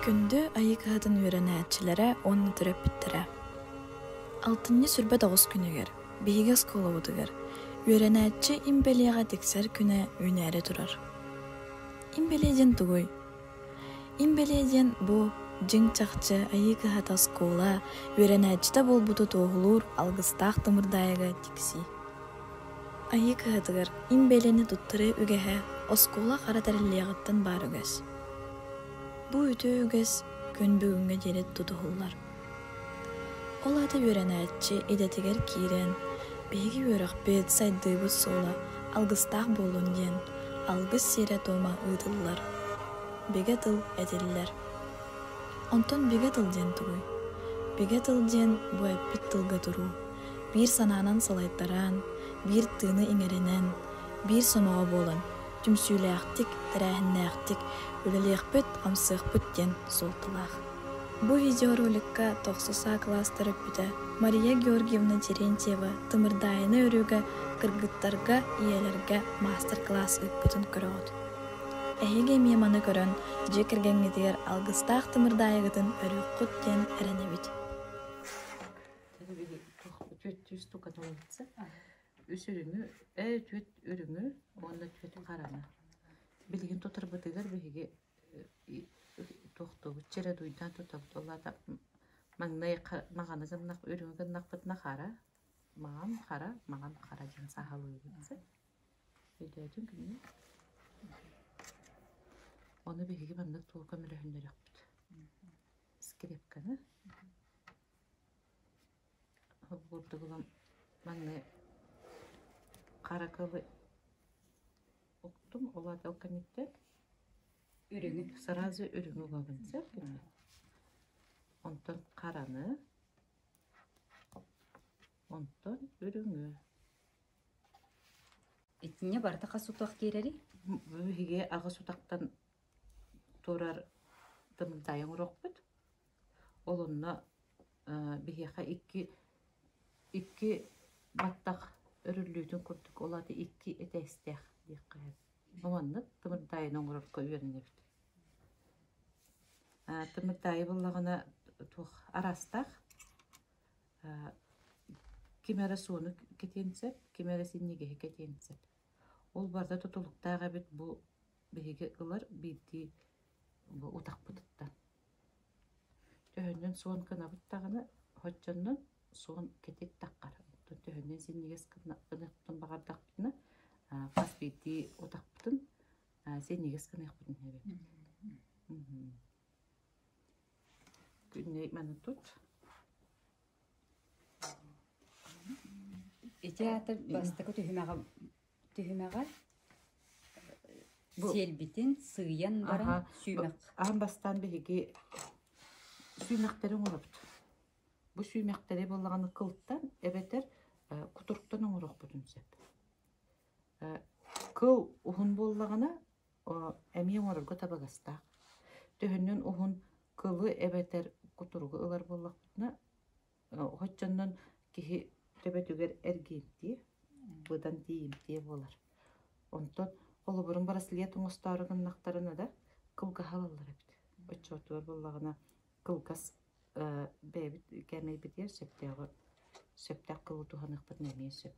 Күндү айы кыһатын үөрэнээччилэрэ онна төрөппүттэрэ. Алтынны сүрбэ 9 күнүгэр, биһиге сколабытыгар, үөрэнээччи имбелиэҕэ тиксэр күнэ үүнээри турар. Имбелиэден тугуй. Имбелиэден бу жиң чахчы айы кыһата скола үөрэнээччита болбуту туохулуур алгыстаах тымырдаайга тикси. Айы кыһатыгар имбелини туттары үгэһэ оскола хара тәриллиэҕиттэн баар үгэс. Бу үтө үгэс күн бүгүнгө жерет тутухуллар. Ол ата үөрэнээччи идэтигер киирэн, биһиги үөрөхпүт сайдыыбыт суола алгыстаах буолун диэн, алгыс сиэрэ тома ыытыллар. Бигэ тыл этиллэр. Онтон бигэ тыл диэн тугуй. Бигэ тыл диэн бу эппит тылга туруу. Биир санаанан салайттаран, биир тыыны иңеринен, биир сомоҕо буолан, түмсүүлээхтик, тәрээһиннээхтик, үлэлиэхпүт, амсыахпыт диэн суолтулаах. Бу видеороликка 9 класстар өппүтэ Мария Георгиевна Терентьева тымырдаайыны өрүүгө кыргыттарга, иэлерге мастер-класс ыппытын көрөҕөт. Эһиге миэманы көрөн, дьэ киргэҥҥитигэр алгыстаах тымырдаайыгытын өрүүккут диэн эрэнэбит. Үсүрүңү, түөт үрүңү, онда түөт карана. Билигин тутар бытыгар биһиги тохтобут, чере дуйдан тутабут. Олата маңнай мағаны гыннак, үрүңү гыннак бытна хара. Маған хара жан сахалуу битсе. Өйдөтүн күнү. Оны биһиги мандык туолка мөлөһүннөр якпыт. Скрепканы. Бурдугулам маңнай Каракалы октум, олата окамиттер. Үрүңү. Сразу үрүңү бабынса. Онтон караны. Онтон үрүңү. Итинне бартака сутак керери? Биһиге ага сутактан турар тымырдайың урокпут. Олунна биһиха икки баттак өрүлүүтүн курдук, олаты 2 этестех диэккэ. Оманнык тымырдайын оңорорко үөрүнэбит. Тымырдайы буллагана тух арастах. Кимере суону кетенсеп, кимере синнеге кетенсеп. Ол барда тутулуктаага бит бу биһиге ылар бити бу утакпытыттан. Төһөннөн суон кынабыттагына хоччоннон суон кетек таккар. Төһөннен синнегес кыныктан багардакпытына пас бити утакпытын синнегес кыныктан хебе. Күнне мана тут. Итеатыр бастакы түһүмәгә селбитин сыйян бара сүймәк. Ам бастан биһиги сүймәктәре оңорот. Бу сүймәктәре буллаганы кылттан эбетер кутуруктан оңорок бүтүнсеп. Кыл ухун боллагана эми оңорго табагаста. Төһөннөн ухун кылы эбетер кутуругу ылар боллакпытына хоччоннон кихи төбөтүгер эргенти, будан диимти болар. Онтон олубурун бараслия туңустары гыннактарына да кылга халалар эбит. Очотур боллагана кылгас бэбит кемей битер септяга септак кылу туханыктар немесеп.